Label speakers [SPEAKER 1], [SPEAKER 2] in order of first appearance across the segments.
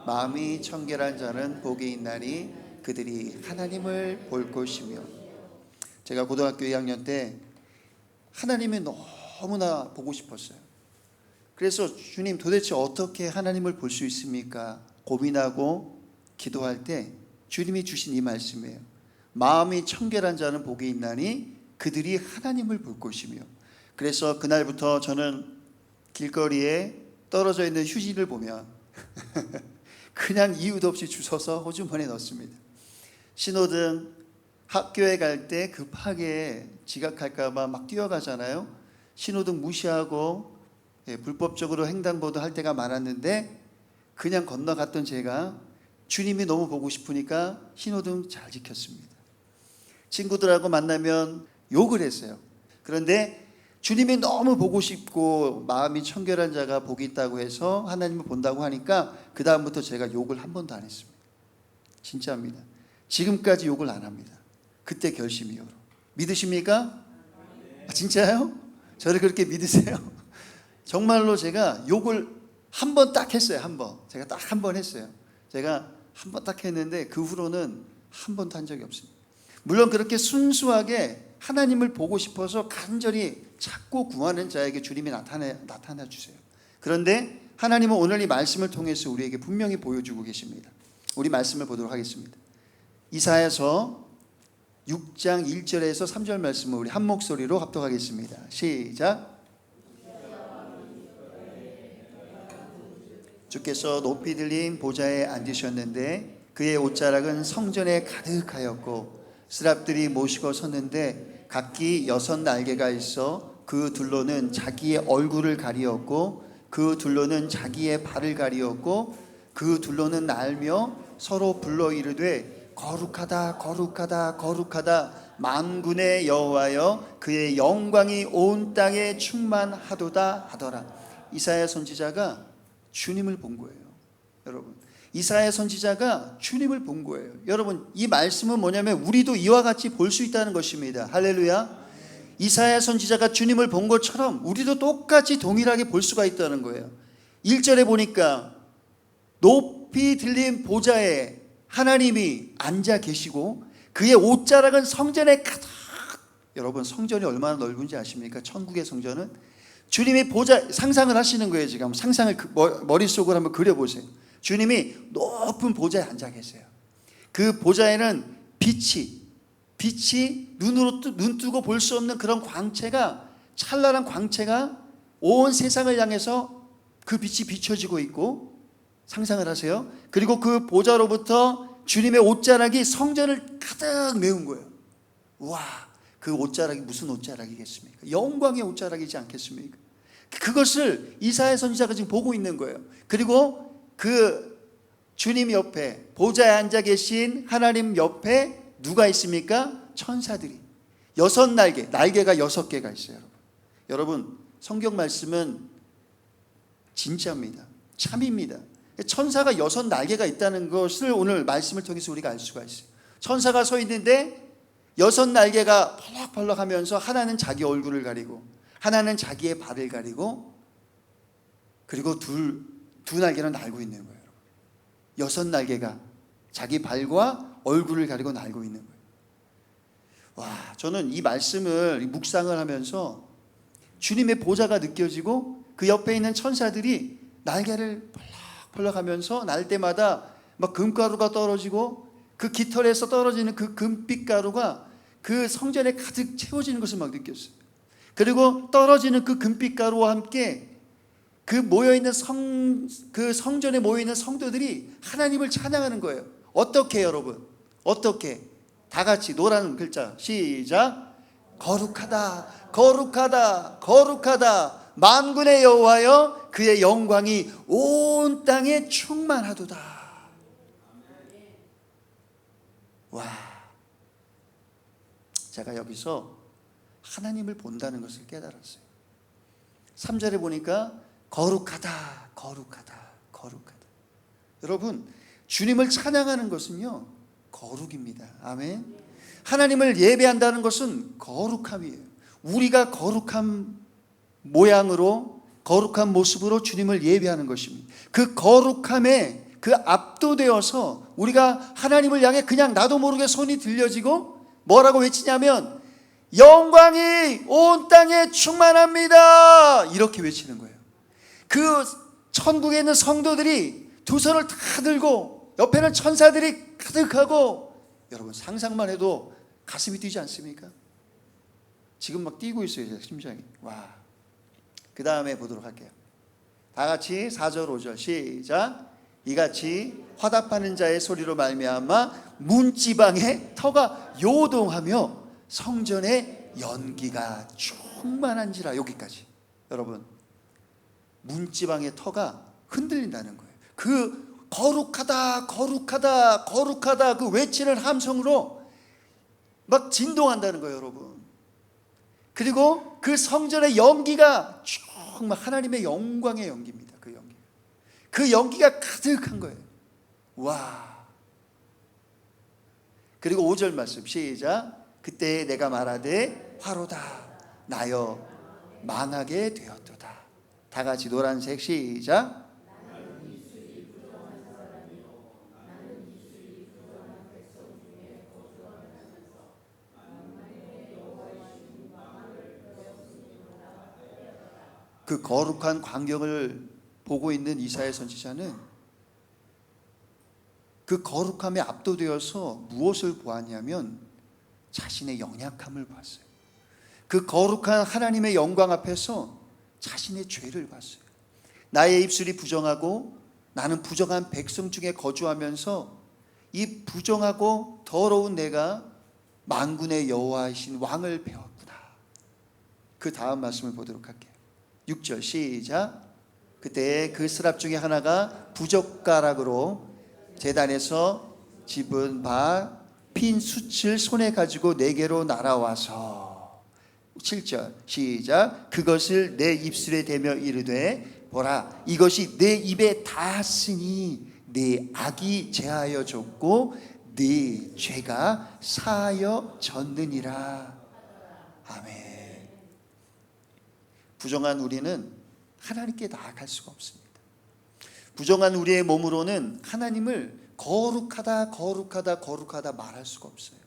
[SPEAKER 1] 마음이 청결한 자는 복이 있나니 그들이 하나님을 볼 것이며. 제가 고등학교 2학년 때 하나님이 너무나 보고 싶었어요. 그래서 주님, 도대체 어떻게 하나님을 볼 수 있습니까? 고민하고 기도할 때 주님이 주신 이 말씀이에요. 마음이 청결한 자는 복이 있나니 그들이 하나님을 볼 것이며. 그래서 그날부터 저는 길거리에 떨어져 있는 휴지를 보면 그냥 이유도 없이 주워서 호주머니에 넣습니다. 신호등, 학교에 갈 때 급하게 지각할까 봐 막 뛰어가잖아요. 신호등 무시하고 불법적으로 횡단보도 할 때가 많았는데 그냥 건너갔던 제가 주님이 너무 보고 싶으니까 신호등 잘 지켰습니다. 친구들하고 만나면 욕을 했어요. 그런데 주님이 너무 보고 싶고 마음이 청결한 자가 복이 있다고 해서 하나님을 본다고 하니까 그 다음부터 제가 욕을 한 번도 안 했습니다. 진짜입니다. 지금까지 욕을 안 합니다. 그때 결심 이후로. 믿으십니까? 진짜요? 저를 그렇게 믿으세요? 정말로 제가 욕을 한 번 딱 했어요. 한 번. 제가 딱 한 번 했어요. 제가 한 번 딱 했는데 그 후로는 한 번도 한 적이 없습니다. 물론 그렇게 순수하게 하나님을 보고 싶어서 간절히 찾고 구하는 자에게 주님이 나타나 주세요. 그런데 하나님은 오늘 이 말씀을 통해서 우리에게 분명히 보여주고 계십니다. 우리 말씀을 보도록 하겠습니다. 이사야서 6장 1절에서 3절 말씀을 우리 한 목소리로 합독하겠습니다. 시작. 주께서 높이 들린 보좌에 앉으셨는데 그의 옷자락은 성전에 가득하였고 스랍들이 모시고 섰는데 각기 6날개가 있어 그 둘로는 자기의 얼굴을 가리었고 그 둘로는 자기의 발을 가리었고 그 둘로는 날며 서로 불러 이르되 거룩하다 거룩하다 거룩하다 만군의 여호와여 그의 영광이 온 땅에 충만하도다 하더라. 이사야 선지자가 주님을 본 거예요. 여러분, 이사야 선지자가 주님을 본 거예요. 여러분, 이 말씀은 뭐냐면 우리도 이와 같이 볼 수 있다는 것입니다. 할렐루야. 이사야 선지자가 주님을 본 것처럼 우리도 똑같이 동일하게 볼 수가 있다는 거예요. 1절에 보니까 높이 들린 보좌에 하나님이 앉아 계시고 그의 옷자락은 성전에 가득. 여러분, 성전이 얼마나 넓은지 아십니까? 천국의 성전은 주님이 보좌, 상상을 하시는 거예요. 지금 상상을 머릿속으로 한번 그려보세요. 주님이 높은 보좌에 앉아 계세요. 그 보좌에는 빛이 눈 뜨고 볼 수 없는 그런 광채가, 찬란한 광채가 온 세상을 향해서 그 빛이 비춰지고 있고, 상상을 하세요. 그리고 그 보좌로부터 주님의 옷자락이 성전을 가득 메운 거예요. 와, 그 옷자락이 무슨 옷자락이겠습니까? 영광의 옷자락이지 않겠습니까? 그것을 이사야 선지자가 지금 보고 있는 거예요. 그리고 그 주님 옆에 보좌에 앉아 계신 하나님 옆에 누가 있습니까? 천사들이 6날개, 날개가 6개가 있어요. 여러분, 성경 말씀은 진짜입니다. 참입니다. 천사가 6날개가 있다는 것을 오늘 말씀을 통해서 우리가 알 수가 있어요. 천사가 서 있는데 6날개가 펄럭펄럭 하면서 하나는 자기 얼굴을 가리고 하나는 자기의 발을 가리고 그리고 두 날개는 날고 있는 거예요. 6날개가 자기 발과 얼굴을 가리고 날고 있는 거예요. 와, 저는 이 말씀을 묵상을 하면서 주님의 보좌가 느껴지고 그 옆에 있는 천사들이 날개를 펄럭펄럭 하면서 날 때마다 막 금가루가 떨어지고 그 깃털에서 떨어지는 그 금빛가루가 그 성전에 가득 채워지는 것을 막 느꼈어요. 그리고 떨어지는 그 금빛가루와 함께 그 모여있는 그 성전에 모여있는 성도들이 하나님을 찬양하는 거예요. 어떻게 여러분? 어떻게? 다 같이 노란 글자 시작. 거룩하다 거룩하다 거룩하다 만군의 여호와여 그의 영광이 온 땅에 충만하도다. 와, 제가 여기서 하나님을 본다는 것을 깨달았어요. 3절에 보니까 거룩하다 거룩하다 거룩하다. 여러분, 주님을 찬양하는 것은요 거룩입니다. 아멘. 하나님을 예배한다는 것은 거룩함이에요. 우리가 거룩한 모양으로 거룩한 모습으로 주님을 예배하는 것입니다. 그 거룩함에 그 압도되어서 우리가 하나님을 향해 그냥 나도 모르게 손이 들려지고 뭐라고 외치냐면 영광이 온 땅에 충만합니다, 이렇게 외치는 거예요. 그 천국에 있는 성도들이 두 손을 다 들고 옆에는 천사들이 가득하고, 여러분 상상만 해도 가슴이 뛰지 않습니까? 지금 막 뛰고 있어요, 제 심장이. 와. 그 다음에 보도록 할게요. 다 같이 4절 5절 시작. 이같이 화답하는 자의 소리로 말미암아 문지방의 터가 요동하며 성전의 연기가 충만한지라. 여기까지. 여러분, 문지방의 터가 흔들린다는 거예요. 그 거룩하다 거룩하다 거룩하다 그 외치는 함성으로 막 진동한다는 거예요, 여러분. 그리고 그 성전의 연기가 정말 하나님의 영광의 연기입니다. 그 연기가 가득한 거예요. 와. 그리고 5절 말씀 시작. 그때 내가 말하되 화로다 나여 망하게 되었도다. 다 같이 노란색 시작. 그 거룩한 광경을 보고 있는 이사야 선지자는 그 거룩함에 압도되어서 무엇을 보았냐면 자신의 연약함을 봤어요. 그 거룩한 하나님의 영광 앞에서 자신의 죄를 봤어요. 나의 입술이 부정하고 나는 부정한 백성 중에 거주하면서 이 부정하고 더러운 내가 만군의 여호와이신 왕을 배웠구나. 그 다음 말씀을 보도록 할게요. 6절 시작. 그때 그 스랍 중에 하나가 부젓가락으로 제단에서 집은 바 핀 숯을 손에 가지고 내게로 날아와서 7절 시작. 그것을 내 입술에 대며 이르되 보라 이것이 내 입에 닿았으니 네 악이 제하여 졌고 네 죄가 사하여 졌느니라. 아멘. 부정한 우리는 하나님께 나아갈 수가 없습니다. 부정한 우리의 몸으로는 하나님을 거룩하다 거룩하다 거룩하다 말할 수가 없어요.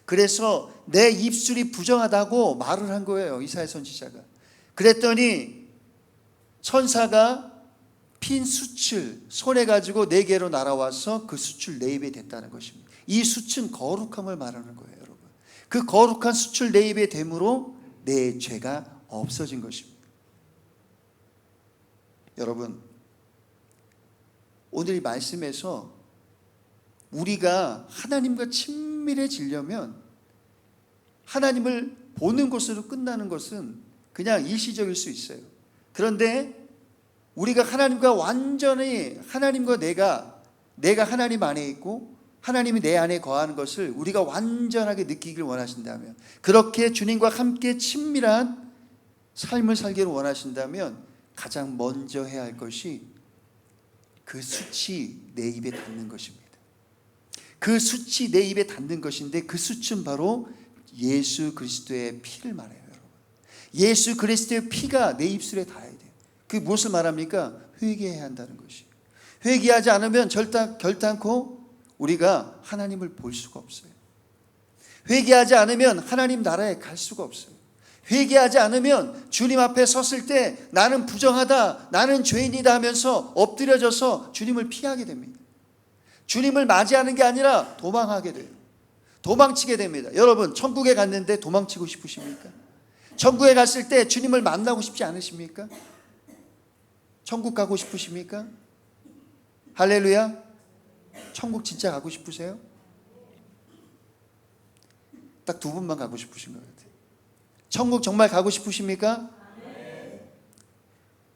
[SPEAKER 1] 그래서 내 입술이 부정하다고 말을 한 거예요, 이사야 선지자가. 그랬더니 천사가 핀 숯을 손에 가지고 내게로 날아와서 그 숯을 내 입에 댔다는 것입니다. 이 숯은 거룩함을 말하는 거예요, 여러분. 그 거룩한 숯을 내 입에 댐으로 내 죄가 없어진 것입니다. 여러분, 오늘 이 말씀에서 우리가 하나님과 친밀해지려면 하나님을 보는 것으로 끝나는 것은 그냥 일시적일 수 있어요. 그런데 우리가 하나님과 완전히 하나님과 내가 하나님 안에 있고 하나님이 내 안에 거하는 것을 우리가 완전하게 느끼길 원하신다면, 그렇게 주님과 함께 친밀한 삶을 살기를 원하신다면 가장 먼저 해야 할 것이 그 숯이 내 입에 닿는 것입니다. 그 숯이 내 입에 닿는 것인데 그 숯은 바로 예수 그리스도의 피를 말해요, 여러분. 예수 그리스도의 피가 내 입술에 닿아야 돼요. 그게 무엇을 말합니까? 회개해야 한다는 것이. 회개하지 않으면 결단코 우리가 하나님을 볼 수가 없어요. 회개하지 않으면 하나님 나라에 갈 수가 없어요. 회개하지 않으면 주님 앞에 섰을 때 나는 부정하다, 나는 죄인이다 하면서 엎드려져서 주님을 피하게 됩니다. 주님을 맞이하는 게 아니라 도망하게 돼요. 도망치게 됩니다. 여러분, 천국에 갔는데 도망치고 싶으십니까? 천국에 갔을 때 주님을 만나고 싶지 않으십니까? 천국 가고 싶으십니까? 할렐루야. 천국 진짜 가고 싶으세요? 딱 두 분만 가고 싶으신 것 같아요. 천국 정말 가고 싶으십니까?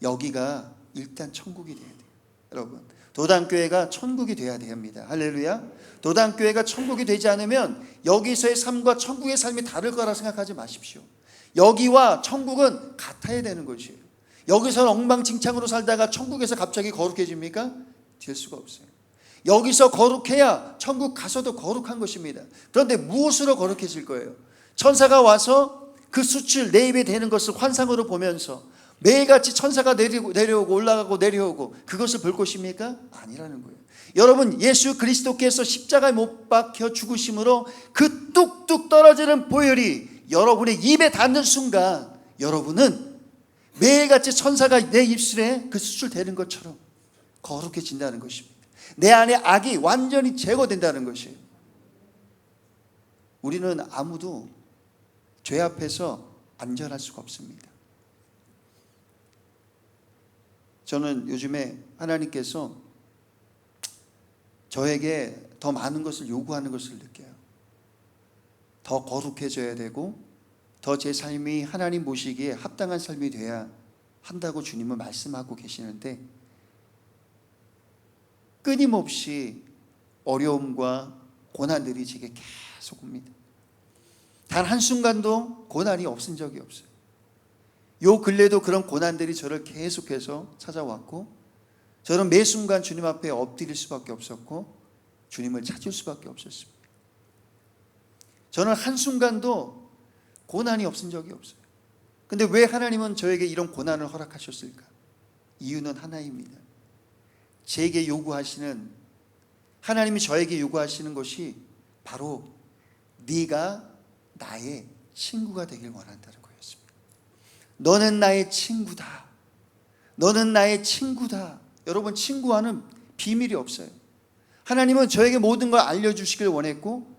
[SPEAKER 1] 여기가 일단 천국이 돼야 돼요, 여러분. 도당교회가 천국이 돼야 됩니다. 할렐루야. 도당교회가 천국이 되지 않으면 여기서의 삶과 천국의 삶이 다를 거라 생각하지 마십시오. 여기와 천국은 같아야 되는 것이에요. 여기서는 엉망진창으로 살다가 천국에서 갑자기 거룩해집니까? 될 수가 없어요. 여기서 거룩해야 천국 가서도 거룩한 것입니다. 그런데 무엇으로 거룩해질 거예요? 천사가 와서 그 숯을 내 입에 대는 것을 환상으로 보면서 매일같이 천사가 내려오고 올라가고 내려오고 그것을 볼 것입니까? 아니라는 거예요. 여러분, 예수 그리스도께서 십자가에 못 박혀 죽으심으로 그 뚝뚝 떨어지는 보혈이 여러분의 입에 닿는 순간 여러분은 매일같이 천사가 내 입술에 그 수술되는 것처럼 거룩해진다는 것입니다. 내 안에 악이 완전히 제거된다는 것이에요. 우리는 아무도 죄 앞에서 안전할 수가 없습니다. 저는 요즘에 하나님께서 저에게 더 많은 것을 요구하는 것을 느껴요. 더 거룩해져야 되고 더 제 삶이 하나님 보시기에 합당한 삶이 돼야 한다고 주님은 말씀하고 계시는데, 끊임없이 어려움과 고난들이 제게 계속 옵니다. 단 한순간도 고난이 없은 적이 없어요. 요 근래도 그런 고난들이 저를 계속해서 찾아왔고, 저는 매 순간 주님 앞에 엎드릴 수밖에 없었고 주님을 찾을 수밖에 없었습니다. 저는 한순간도 고난이 없은 적이 없어요. 근데 왜 하나님은 저에게 이런 고난을 허락하셨을까? 이유는 하나입니다. 제게 요구하시는, 하나님이 저에게 요구하시는 것이 바로 네가 나의 친구가 되길 원한다는 거였습니다. 너는 나의 친구다. 너는 나의 친구다. 여러분, 친구와는 비밀이 없어요. 하나님은 저에게 모든 걸 알려주시길 원했고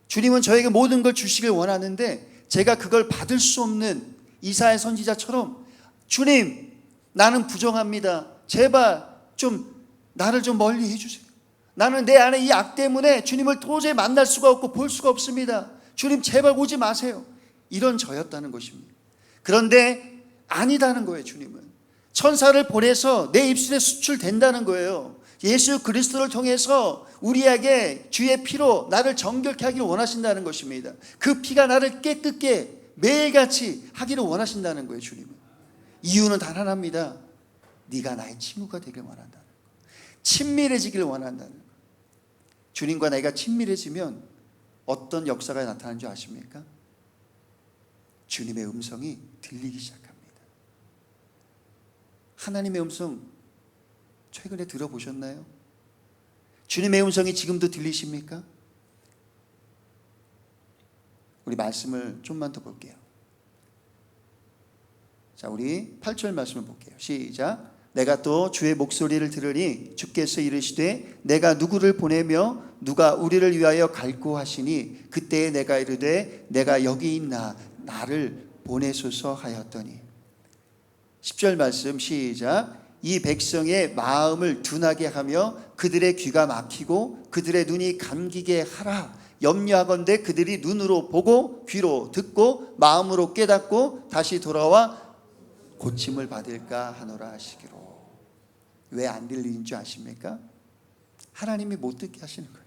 [SPEAKER 1] 주님은 저에게 모든 걸 주시길 원하는데, 제가 그걸 받을 수 없는 이사야 선지자처럼 주님, 나는 부정합니다. 제발 좀 나를 좀 멀리 해주세요. 나는 내 안에 이 악 때문에 주님을 도저히 만날 수가 없고 볼 수가 없습니다. 주님 제발 오지 마세요. 이런 저였다는 것입니다. 그런데 아니다는 거예요. 주님은 천사를 보내서 내 입술에 수출된다는 거예요. 예수 그리스도를 통해서 우리에게 주의 피로 나를 정결케 하기를 원하신다는 것입니다. 그 피가 나를 깨끗게 매일같이 하기를 원하신다는 거예요. 주님은. 이유는 단 하나입니다. 네가 나의 친구가 되길 원한다는 거. 친밀해지길 원한다는 거. 주님과 내가 친밀해지면 어떤 역사가 나타나는 줄 아십니까? 주님의 음성이 들리기 시작합니다. 하나님의 음성 최근에 들어보셨나요? 주님의 음성이 지금도 들리십니까? 우리 말씀을 좀만 더 볼게요. 자, 우리 8절 말씀을 볼게요. 시작. 내가 또 주의 목소리를 들으니 주께서 이르시되 내가 누구를 보내며 누가 우리를 위하여 갈고 하시니 그때에 내가 이르되 내가 여기 있나 나를 보내소서 하였더니. 10절 말씀 시작. 이 백성의 마음을 둔하게 하며 그들의 귀가 막히고 그들의 눈이 감기게 하라. 염려하건대 그들이 눈으로 보고 귀로 듣고 마음으로 깨닫고 다시 돌아와 고침을 받을까 하노라 하시기로. 왜 안 들리는 줄 아십니까? 하나님이 못 듣게 하시는 거예요.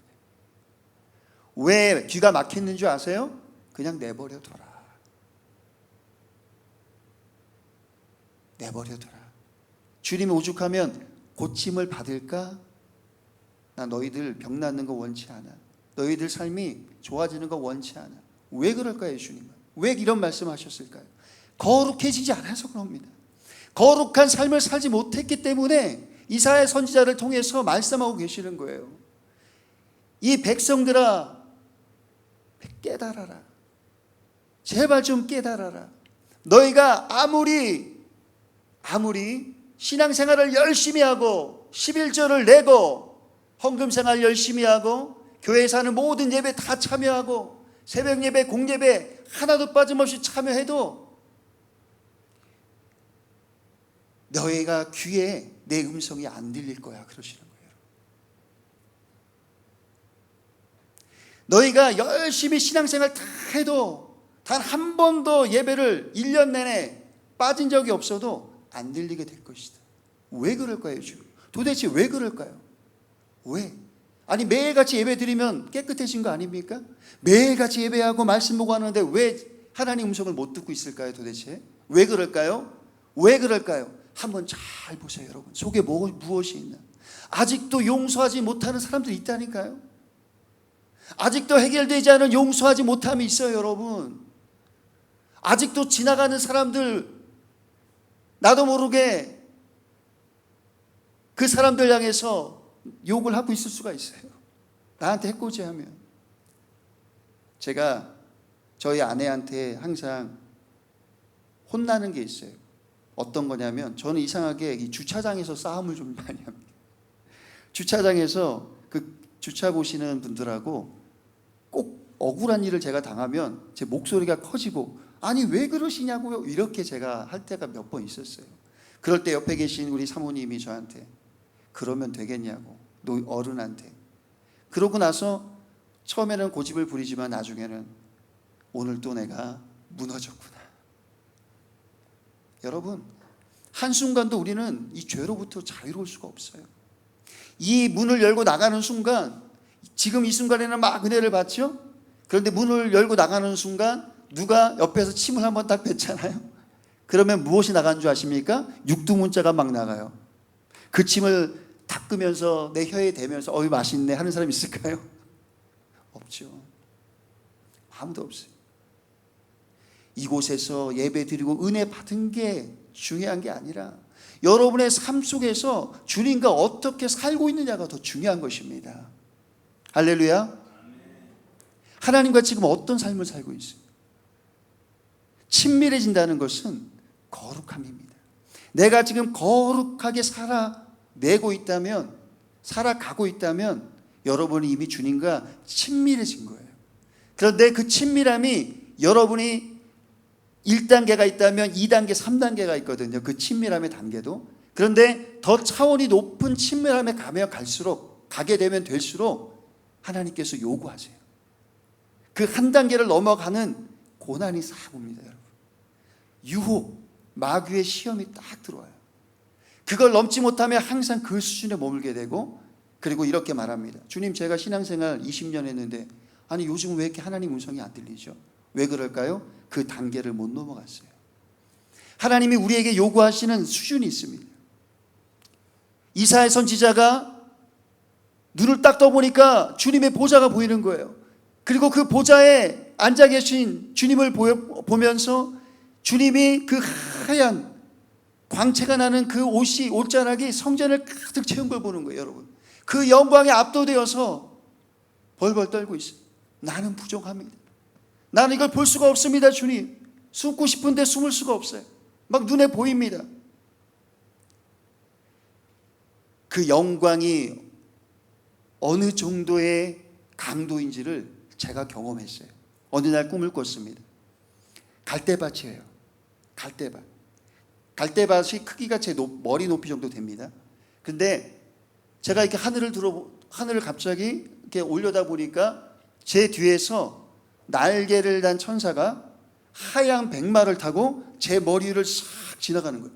[SPEAKER 1] 왜 귀가 막혔는 줄 아세요? 그냥 내버려둬라. 내버려둬라. 주님이 오죽하면 고침을 받을까? 나 너희들 병 낫는 거 원치 않아. 너희들 삶이 좋아지는 거 원치 않아. 왜 그럴까요? 주님은 왜 이런 말씀하셨을까요? 거룩해지지 않아서 그럽니다. 거룩한 삶을 살지 못했기 때문에 이사야 선지자를 통해서 말씀하고 계시는 거예요. 이 백성들아, 깨달아라. 제발 좀 깨달아라. 너희가 아무리 신앙생활을 열심히 하고 11조를 내고 헌금생활 열심히 하고 교회에 사는 모든 예배 다 참여하고 새벽 예배, 공예배 하나도 빠짐없이 참여해도 너희가 귀에 내 음성이 안 들릴 거야 그러시는 거예요. 너희가 열심히 신앙생활 다 해도 단 한 번도 예배를 1년 내내 빠진 적이 없어도 안 들리게 될 것이다. 왜 그럴까요? 주님? 도대체 왜 그럴까요? 왜? 아니 매일같이 예배 드리면 깨끗해진 거 아닙니까? 매일같이 예배하고 말씀 보고 하는데 왜 하나님 음성을 못 듣고 있을까요? 도대체 왜 그럴까요? 왜 그럴까요? 한번 잘 보세요. 여러분 속에 무엇이 있나? 아직도 용서하지 못하는 사람들이 있다니까요. 아직도 해결되지 않은 용서하지 못함이 있어요. 여러분 아직도 지나가는 사람들 나도 모르게 그 사람들 향해서 욕을 하고 있을 수가 있어요. 나한테 해코지하면. 제가 저희 아내한테 항상 혼나는 게 있어요. 어떤 거냐면, 저는 이상하게 이 주차장에서 싸움을 좀 많이 합니다. 주차장에서 그 주차 보시는 분들하고 꼭 억울한 일을 제가 당하면 제 목소리가 커지고, 아니 왜 그러시냐고요, 이렇게 제가 할 때가 몇 번 있었어요. 그럴 때 옆에 계신 우리 사모님이 저한테 그러면 되겠냐고, 어른한테. 그러고 나서 처음에는 고집을 부리지만 나중에는 오늘 또 내가 무너졌구나. 여러분, 한순간도 우리는 이 죄로부터 자유로울 수가 없어요. 이 문을 열고 나가는 순간, 지금 이 순간에는 막 은혜를 받죠? 그런데 문을 열고 나가는 순간 누가 옆에서 침을 한번 딱 뱉잖아요. 그러면 무엇이 나가는 줄 아십니까? 육두문자가 막 나가요. 그 침을 닦으면서 내 혀에 대면서 어이 맛있네 하는 사람 있을까요? 없죠. 아무도 없어요. 이곳에서 예배 드리고 은혜 받은 게 중요한 게 아니라 여러분의 삶 속에서 주님과 어떻게 살고 있느냐가 더 중요한 것입니다. 할렐루야. 하나님과 지금 어떤 삶을 살고 있어요? 친밀해진다는 것은 거룩함입니다. 내가 지금 거룩하게 살아내고 있다면, 살아가고 있다면 여러분이 이미 주님과 친밀해진 거예요. 그런데 그 친밀함이, 여러분이 1단계가 있다면 2단계, 3단계가 있거든요. 그 친밀함의 단계도. 그런데 더 차원이 높은 친밀함에 가게 되면 될수록 하나님께서 요구하세요. 그 한 단계를 넘어가는 고난이 싹 옵니다, 여러분. 유혹, 마귀의 시험이 딱 들어와요. 그걸 넘지 못하면 항상 그 수준에 머물게 되고, 그리고 이렇게 말합니다. 주님, 제가 신앙생활 20년 했는데 아니 요즘 왜 이렇게 하나님 음성이 안 들리죠? 왜 그럴까요? 그 단계를 못 넘어갔어요. 하나님이 우리에게 요구하시는 수준이 있습니다. 이사야 선지자가 눈을 딱 떠보니까 주님의 보좌가 보이는 거예요. 그리고 그 보좌에 앉아 계신 주님을 보면서 주님이 그 하얀 광채가 나는 그 옷자락이 성전을 가득 채운 걸 보는 거예요, 여러분. 그 영광에 압도되어서 벌벌 떨고 있어요. 나는 부족합니다. 나는 이걸 볼 수가 없습니다, 주님. 숨고 싶은데 숨을 수가 없어요. 막 눈에 보입니다. 그 영광이 어느 정도의 강도인지를 제가 경험했어요. 어느 날 꿈을 꿨습니다. 갈대밭이에요. 갈대밭. 갈대밭이 크기가 제 머리 높이 정도 됩니다. 근데 제가 이렇게 하늘을 갑자기 이렇게 올려다 보니까 제 뒤에서 날개를 단 천사가 하얀 백마를 타고 제 머리를 싹 지나가는 거예요.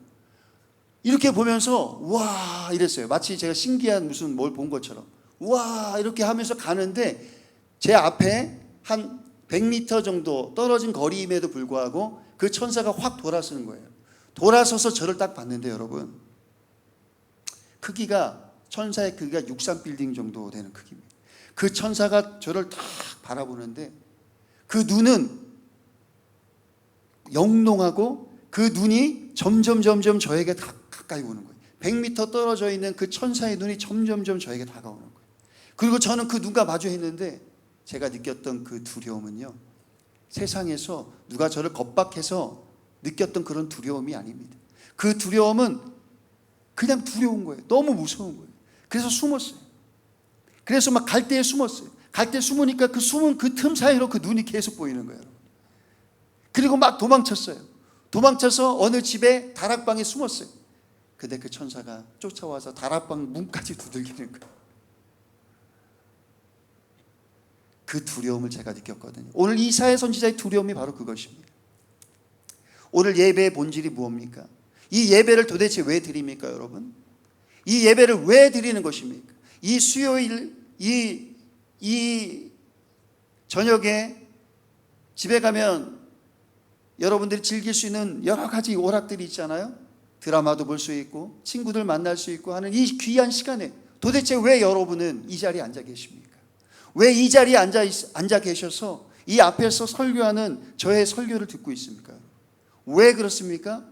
[SPEAKER 1] 이렇게 보면서 와 이랬어요. 마치 제가 신기한 무슨 뭘 본 것처럼 와 이렇게 하면서 가는데, 제 앞에 한 100m 정도 떨어진 거리임에도 불구하고 그 천사가 확 돌아서는 거예요. 돌아서서 저를 딱 봤는데, 여러분, 천사의 크기가 63빌딩 정도 되는 크기입니다. 그 천사가 저를 딱 바라보는데 그 눈은 영롱하고 그 눈이 점점 저에게 가까이 오는 거예요. 100m 떨어져 있는 그 천사의 눈이 점점 저에게 다가오는 거예요. 그리고 저는 그 눈과 마주했는데 제가 느꼈던 그 두려움은요, 세상에서 누가 저를 겁박해서 느꼈던 그런 두려움이 아닙니다. 그 두려움은 그냥 두려운 거예요. 너무 무서운 거예요. 그래서 숨었어요. 그래서 막 갈대에 숨었어요. 갈대에 숨으니까 그 숨은 그 틈 사이로 그 눈이 계속 보이는 거예요. 그리고 막 도망쳤어요. 도망쳐서 어느 집에 다락방에 숨었어요. 근데 그 천사가 쫓아와서 다락방 문까지 두들기는 거예요. 그 두려움을 제가 느꼈거든요. 오늘 이사야 선지자의 두려움이 바로 그것입니다. 오늘 예배의 본질이 무엇입니까? 이 예배를 도대체 왜 드립니까, 여러분? 이 예배를 왜 드리는 것입니까? 이 수요일, 이 저녁에 집에 가면 여러분들이 즐길 수 있는 여러 가지 오락들이 있잖아요. 드라마도 볼 수 있고 친구들 만날 수 있고 하는 이 귀한 시간에 도대체 왜 여러분은 이 자리에 앉아 계십니까? 왜 이 자리에 앉아 계셔서 이 앞에서 설교하는 저의 설교를 듣고 있습니까? 왜 그렇습니까?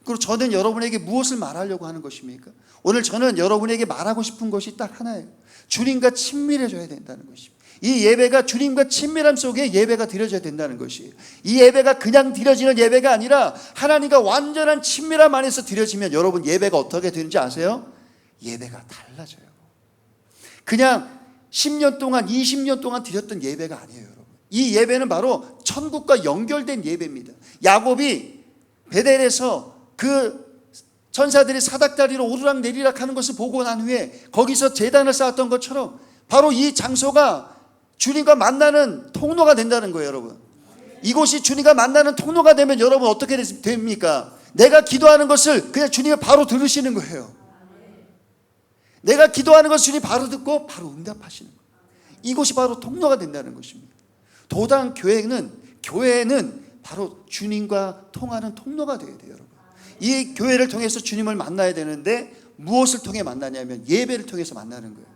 [SPEAKER 1] 그리고 저는 여러분에게 무엇을 말하려고 하는 것입니까? 오늘 저는 여러분에게 말하고 싶은 것이 딱 하나예요. 주님과 친밀해져야 된다는 것입니다. 이 예배가 주님과 친밀함 속에 예배가 드려져야 된다는 것이에요. 이 예배가 그냥 드려지는 예배가 아니라 하나님과 완전한 친밀함 안에서 드려지면 여러분 예배가 어떻게 되는지 아세요? 예배가 달라져요. 그냥 10년 동안 20년 동안 드렸던 예배가 아니에요, 여러분. 이 예배는 바로 천국과 연결된 예배입니다. 야곱이 베델에서 그 천사들이 사닥다리로 오르락 내리락 하는 것을 보고 난 후에 거기서 제단을 쌓았던 것처럼 바로 이 장소가 주님과 만나는 통로가 된다는 거예요, 여러분. 이곳이 주님과 만나는 통로가 되면 여러분 어떻게 됩니까? 내가 기도하는 것을 그냥 주님이 바로 들으시는 거예요. 내가 기도하는 것을 주님이 바로 듣고 바로 응답하시는 거예요. 이곳이 바로 통로가 된다는 것입니다. 도당 교회는 바로 주님과 통하는 통로가 되어야 돼요, 여러분. 이 교회를 통해서 주님을 만나야 되는데 무엇을 통해 만나냐면 예배를 통해서 만나는 거예요.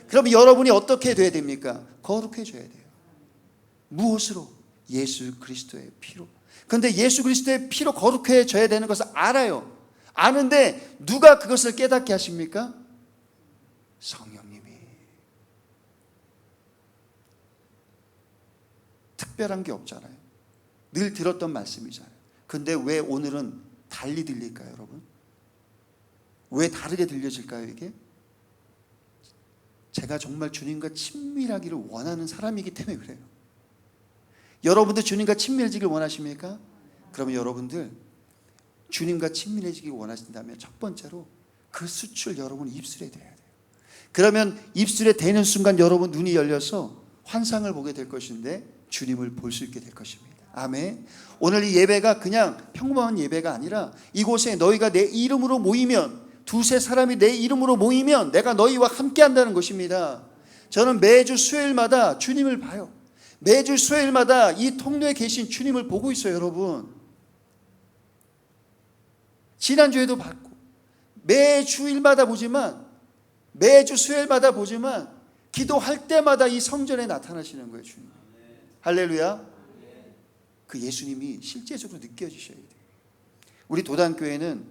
[SPEAKER 1] 그럼 여러분이 어떻게 돼야 됩니까? 거룩해져야 돼요. 무엇으로? 예수 그리스도의 피로. 그런데 예수 그리스도의 피로 거룩해져야 되는 것을 알아요. 아는데 누가 그것을 깨닫게 하십니까? 성령님이. 특별한 게 없잖아요. 늘 들었던 말씀이잖아요. 근데 왜 오늘은 달리 들릴까요, 여러분? 왜 다르게 들려질까요, 이게? 제가 정말 주님과 친밀하기를 원하는 사람이기 때문에 그래요. 여러분들 주님과 친밀해지길 원하십니까? 그러면 여러분들 주님과 친밀해지길 원하신다면 첫 번째로 그 수출 여러분 입술에 대야 돼요. 그러면 입술에 대는 순간 여러분 눈이 열려서 환상을 보게 될 것인데 주님을 볼 수 있게 될 것입니다. 아멘. 오늘 이 예배가 그냥 평범한 예배가 아니라 이곳에 너희가 내 이름으로 모이면, 두세 사람이 내 이름으로 모이면 내가 너희와 함께 한다는 것입니다. 저는 매주 수요일마다 주님을 봐요. 매주 수요일마다 이 통로에 계신 주님을 보고 있어요, 여러분. 지난주에도 봤고 매주일마다 보지만, 매주 수요일마다 보지만 기도할 때마다 이 성전에 나타나시는 거예요, 주님. 할렐루야. 그 예수님이 실제적으로 느껴지셔야 돼요. 우리 도단교회는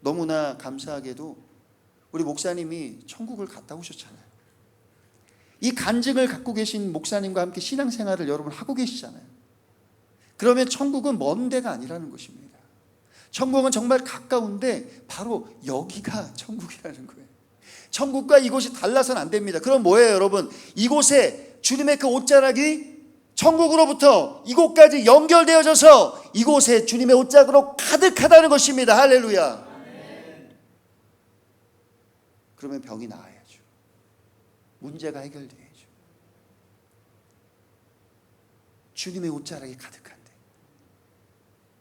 [SPEAKER 1] 너무나 감사하게도 우리 목사님이 천국을 갔다 오셨잖아요. 이 간증을 갖고 계신 목사님과 함께 신앙생활을 여러분 하고 계시잖아요. 그러면 천국은 먼 데가 아니라는 것입니다. 천국은 정말 가까운데 바로 여기가 천국이라는 거예요. 천국과 이곳이 달라서는 안 됩니다. 그럼 뭐예요, 여러분? 이곳에 주님의 그 옷자락이 천국으로부터 이곳까지 연결되어져서 이곳에 주님의 옷자락으로 가득하다는 것입니다. 할렐루야. 그러면 병이 나아야죠. 문제가 해결돼야죠. 주님의 옷자락이 가득한데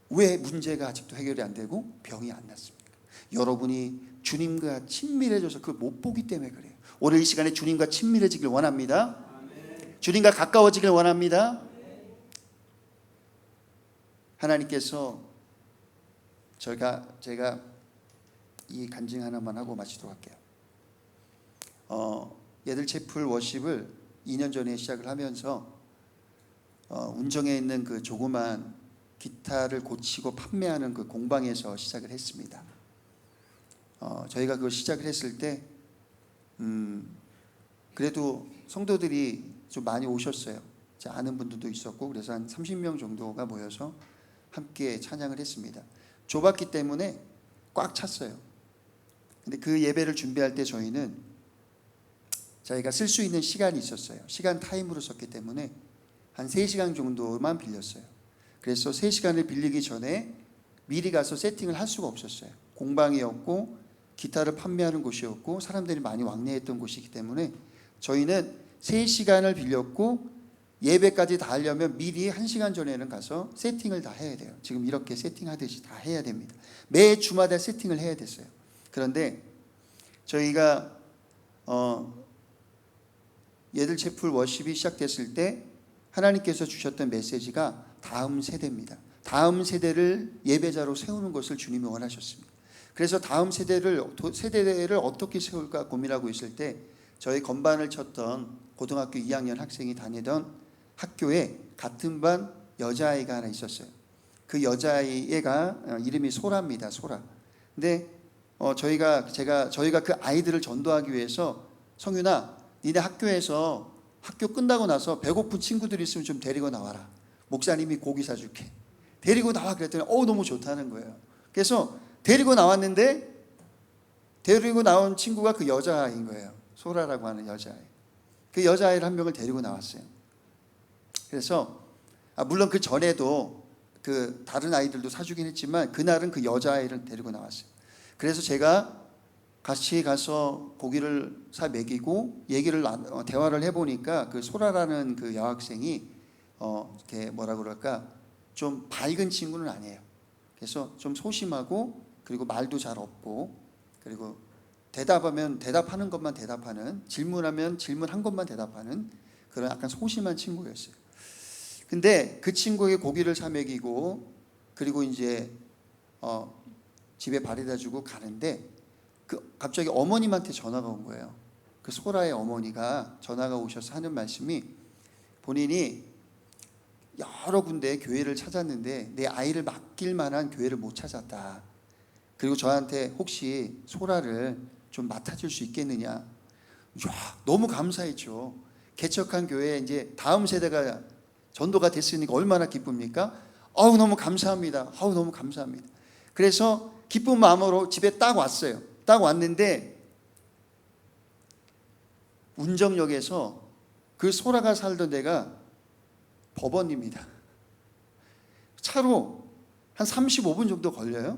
[SPEAKER 1] 왜 문제가 아직도 해결이 안 되고 병이 안 났습니까? 여러분이 주님과 친밀해져서 그걸 못 보기 때문에 그래요. 오늘 이 시간에 주님과 친밀해지길 원합니다. 주님과 가까워지길 원합니다. 하나님께서 제가 이 간증 하나만 하고 마치도록 할게요. 예들채플 워십을 2년 전에 시작을 하면서 운정에 있는 그 조그만 기타를 고치고 판매하는 그 공방에서 시작을 했습니다. 저희가 그걸 시작을 했을 때 그래도 성도들이 좀 많이 오셨어요. 제 아는 분들도 있었고, 그래서 한 30명 정도가 모여서 함께 찬양을 했습니다. 좁았기 때문에 꽉 찼어요. 근데 그 예배를 준비할 때 저희가 쓸 수 있는 시간이 있었어요. 시간 타임으로 썼기 때문에 한 3시간 정도만 빌렸어요. 그래서 3시간을 빌리기 전에 미리 가서 세팅을 할 수가 없었어요. 공방이었고 기타를 판매하는 곳이었고 사람들이 많이 왕래했던 곳이기 때문에 저희는 3시간을 빌렸고 예배까지 다 하려면 미리 1시간 전에는 가서 세팅을 다 해야 돼요. 지금 이렇게 세팅하듯이 다 해야 됩니다. 매 주마다 세팅을 해야 됐어요. 그런데 저희가 예들채플 워십이 시작됐을 때 하나님께서 주셨던 메시지가 다음 세대입니다. 다음 세대를 예배자로 세우는 것을 주님이 원하셨습니다. 그래서 다음 세대를 어떻게 세울까 고민하고 있을 때 저희 건반을 쳤던 고등학교 2학년 학생이 다니던 학교에 같은 반 여자아이가 하나 있었어요. 그 여자애가 이름이 소라입니다. 소라. 근데 저희가 그 아이들을 전도하기 위해서 성윤아, 니네 학교에서 학교 끝나고 나서 배고픈 친구들이 있으면 좀 데리고 나와라. 목사님이 고기 사줄게. 데리고 나와 그랬더니 너무 좋다는 거예요. 그래서 데리고 나왔는데 데리고 나온 친구가 그 여자아이인 거예요. 소라라고 하는 여자아이. 그 여자아이를 한 명을 데리고 나왔어요. 그래서 물론 그 전에도 그 다른 아이들도 사주긴 했지만 그날은 그 여자아이를 데리고 나왔어요. 그래서 제가 같이 가서 고기를 사 먹이고 대화를 해보니까 그 소라라는 그 여학생이 이렇게 뭐라 그럴까 좀 밝은 친구는 아니에요. 그래서 좀 소심하고 그리고 말도 잘 없고 그리고 대답하면 대답하는 것만 대답하는, 질문하면 질문한 것만 대답하는 그런 약간 소심한 친구였어요. 근데 그 친구에게 고기를 사 먹이고 그리고 이제 집에 바래다 주고 가는데 갑자기 어머님한테 전화가 온 거예요. 그 소라의 어머니가 전화가 오셔서 하는 말씀이 본인이 여러 군데 교회를 찾았는데 내 아이를 맡길 만한 교회를 못 찾았다. 그리고 저한테 혹시 소라를 좀 맡아줄 수 있겠느냐. 너무 감사했죠. 개척한 교회에 이제 다음 세대가 전도가 됐으니까 얼마나 기쁩니까? 너무 감사합니다. 너무 감사합니다. 그래서 기쁜 마음으로 집에 딱 왔어요. 딱 왔는데 운정역에서 그 소라가 살던 데가 법원입니다. 차로 한 35분 정도 걸려요.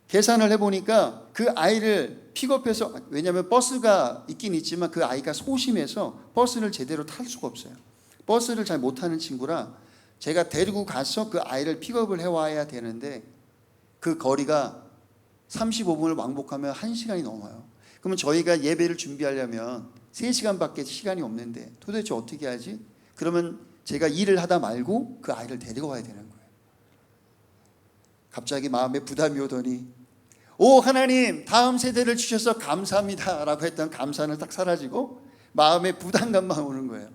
[SPEAKER 1] 계산을 해보니까 그 아이를 픽업해서, 왜냐하면 버스가 있긴 있지만 그 아이가 소심해서 버스를 제대로 탈 수가 없어요. 버스를 잘 못타는 친구라 제가 데리고 가서 그 아이를 픽업을 해와야 되는데 그 거리가 35분을 왕복하면 1시간이 넘어요. 그러면 저희가 예배를 준비하려면 3시간밖에 시간이 없는데 도대체 어떻게 하지? 그러면 제가 일을 하다 말고 그 아이를 데리고 와야 되는 거예요. 갑자기 마음에 부담이 오더니 하나님 다음 세대를 주셔서 감사합니다 라고 했던 감사는 딱 사라지고 마음에 부담감만 오는 거예요.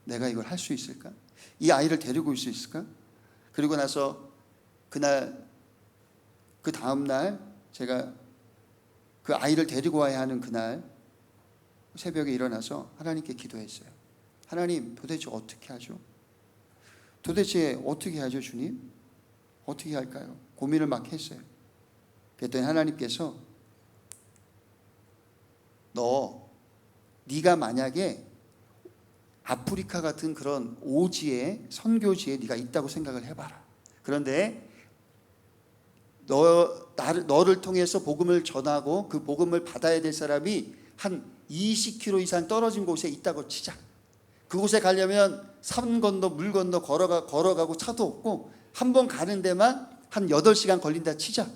[SPEAKER 1] 내가 이걸 할 수 있을까? 이 아이를 데리고 올 수 있을까? 그리고 나서 그 다음 날 제가 그 아이를 데리고 와야 하는 그날 새벽에 일어나서 하나님께 기도했어요. 하나님 도대체 어떻게 하죠? 도대체 어떻게 하죠 주님? 어떻게 할까요? 고민을 막 했어요. 그랬더니 하나님께서 네가 만약에 아프리카 같은 그런 오지에 선교지에 네가 있다고 생각을 해봐라. 그런데 너를 통해서 복음을 전하고 그 복음을 받아야 될 사람이 한 20km 이상 떨어진 곳에 있다고 치자. 그곳에 가려면 산 건너 물 건너 걸어가고 차도 없고 한 번 가는 데만 한 8시간 걸린다 치자.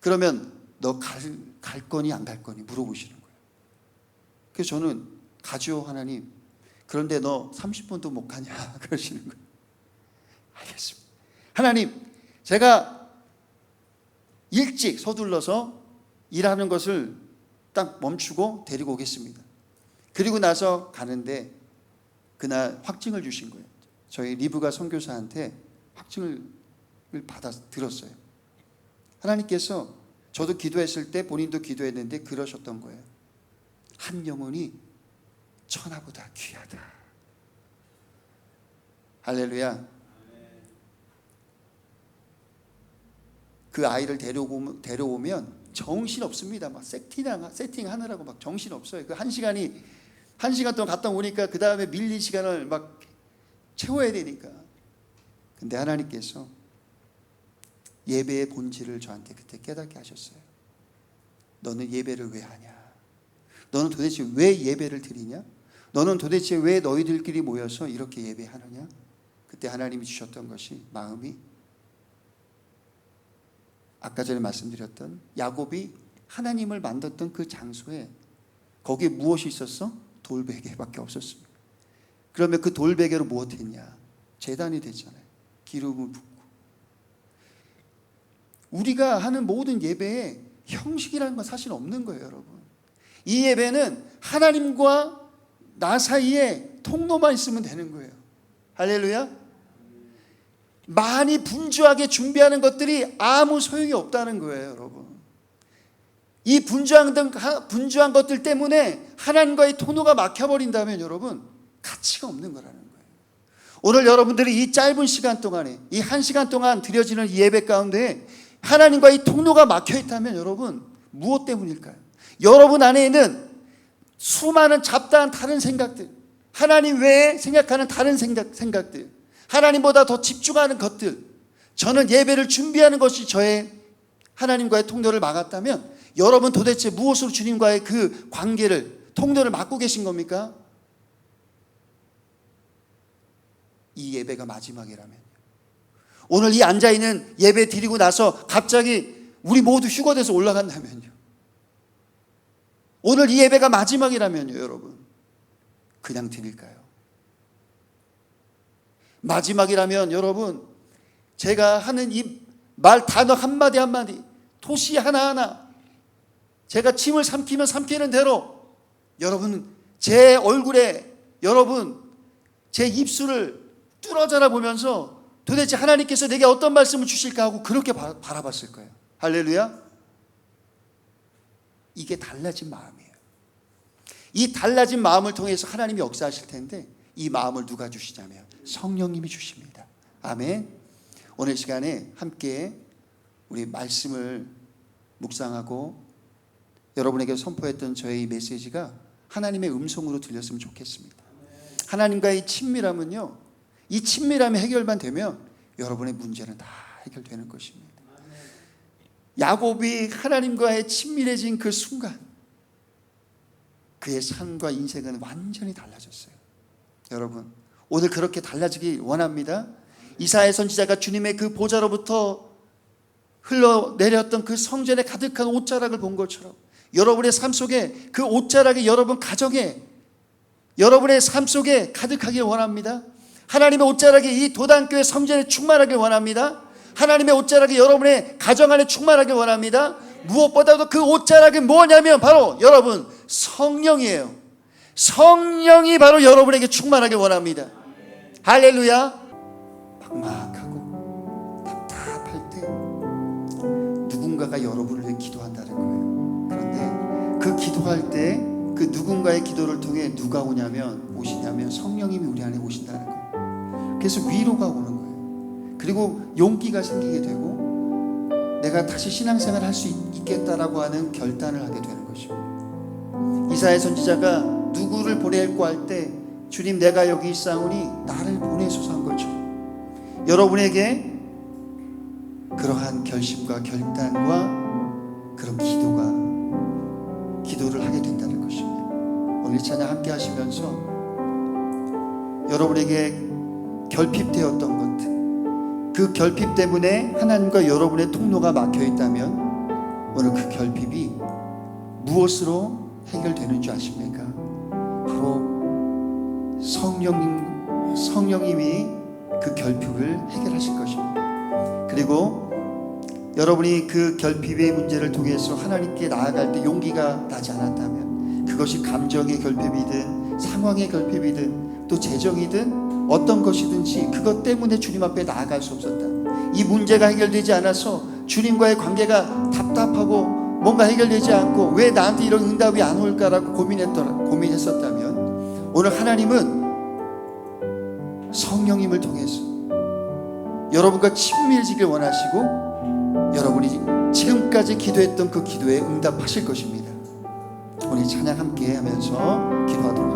[SPEAKER 1] 그러면 너 갈 거니 안 갈 거니 물어보시는 거예요. 그래서 저는 가죠 하나님. 그런데 너 30분도 못 가냐 그러시는 거예요. 알겠습니다. 하나님, 제가 일찍 서둘러서 일하는 것을 딱 멈추고 데리고 오겠습니다. 그리고 나서 가는데 그날 확증을 주신 거예요. 저희 리브가 선교사한테 확증을 들었어요. 하나님께서 저도 기도했을 때 본인도 기도했는데 그러셨던 거예요. 한 영혼이 천하보다 귀하다. 할렐루야. 그 아이를 데려오면 정신없습니다. 막 세팅하느라고 막 정신없어요. 그 1시간 동안 갔다 오니까 그 다음에 밀린 시간을 막 채워야 되니까. 근데 하나님께서 예배의 본질을 저한테 그때 깨닫게 하셨어요. 너는 예배를 왜 하냐? 너는 도대체 왜 예배를 드리냐? 너는 도대체 왜 너희들끼리 모여서 이렇게 예배하느냐? 그때 하나님이 주셨던 것이 마음이 아까 전에 말씀드렸던 야곱이 하나님을 만났던 그 장소에 거기에 무엇이 있었어? 돌베개밖에 없었습니다. 그러면 그 돌베개로 무엇 했냐? 제단이 됐잖아요. 기름을 붓고. 우리가 하는 모든 예배에 형식이라는 건 사실 없는 거예요, 여러분. 이 예배는 하나님과 나 사이에 통로만 있으면 되는 거예요. 할렐루야. 많이 분주하게 준비하는 것들이 아무 소용이 없다는 거예요, 여러분. 이 분주한 것들 때문에 하나님과의 통로가 막혀버린다면 여러분, 가치가 없는 거라는 거예요. 오늘 여러분들이 이 짧은 시간 동안에, 이 1시간 동안 드려지는 이 예배 가운데 하나님과의 통로가 막혀있다면 여러분, 무엇 때문일까요? 여러분 안에 있는 수많은 잡다한 다른 생각들, 하나님 외에 생각하는 다른 생각들, 하나님보다 더 집중하는 것들, 저는 예배를 준비하는 것이 저의 하나님과의 통로를 막았다면 여러분 도대체 무엇으로 주님과의 그 관계를, 통로를 막고 계신 겁니까? 이 예배가 마지막이라면, 오늘 이 앉아있는 예배 드리고 나서 갑자기 우리 모두 휴거돼서 올라간다면요, 오늘 이 예배가 마지막이라면요, 여러분 그냥 드릴까요? 마지막이라면 여러분, 제가 하는 이 말 단어 한마디 한마디, 토시 하나하나 제가 침을 삼키면 삼키는 대로 여러분 제 얼굴에, 여러분 제 입술을 뚫어져라 보면서 도대체 하나님께서 내게 어떤 말씀을 주실까 하고 그렇게 바라봤을 거예요. 할렐루야. 이게 달라진 마음이에요. 이 달라진 마음을 통해서 하나님이 역사하실 텐데, 이 마음을 누가 주시냐면 성령님이 주십니다. 아멘. 오늘 시간에 함께 우리 말씀을 묵상하고 여러분에게 선포했던 저의 메시지가 하나님의 음성으로 들렸으면 좋겠습니다. 하나님과의 친밀함은요, 이 친밀함이 해결만 되면 여러분의 문제는 다 해결되는 것입니다. 야곱이 하나님과의 친밀해진 그 순간 그의 삶과 인생은 완전히 달라졌어요. 여러분 오늘 그렇게 달라지길 원합니다. 이사야 선지자가 주님의 그 보좌로부터 흘러내렸던 그 성전에 가득한 옷자락을 본 것처럼 여러분의 삶 속에 그 옷자락이 여러분 가정에, 여러분의 삶 속에 가득하길 원합니다. 하나님의 옷자락이 이 도단교회 성전에 충만하길 원합니다. 하나님의 옷자락이 여러분의 가정 안에 충만하길 원합니다. 무엇보다도 그 옷자락이 뭐냐면 바로 여러분 성령이에요. 성령이 바로 여러분에게 충만하길 원합니다. 할렐루야. 막막하고 답답할 때 누군가가 여러분을 위해 기도한다는 거예요. 그런데 그 기도할 때 그 누군가의 기도를 통해 누가 오시냐면 성령님이 우리 안에 오신다는 거예요. 그래서 위로가 오는 거예요. 그리고 용기가 생기게 되고 내가 다시 신앙생활을 할 수 있겠다라고 하는 결단을 하게 되는 것입니다. 이사야 선지자가 누구를 보내고 할 때 주님 내가 여기 있사오니 나를 보내소서 한 것처럼 여러분에게 그러한 결심과 결단과 그런 기도를 하게 된다는 것입니다. 오늘 찬양 함께 하시면서 여러분에게 결핍되었던 것들, 그 결핍 때문에 하나님과 여러분의 통로가 막혀 있다면 오늘 그 결핍이 무엇으로 해결되는 줄 아십니까? 바로 성령님이 그 결핍을 해결하실 것입니다. 그리고 여러분이 그 결핍의 문제를 통해서 하나님께 나아갈 때 용기가 나지 않았다면 그것이 감정의 결핍이든 상황의 결핍이든 또 재정이든 어떤 것이든지 그것 때문에 주님 앞에 나아갈 수 없었다. 이 문제가 해결되지 않아서 주님과의 관계가 답답하고 뭔가 해결되지 않고 왜 나한테 이런 응답이 안 올까라고 고민했었다면 오늘 하나님은 성령님을 통해서 여러분과 친밀해지길 원하시고 여러분이 지금까지 기도했던 그 기도에 응답하실 것입니다. 우리 찬양 함께 하면서 기도하도록 하겠습니다.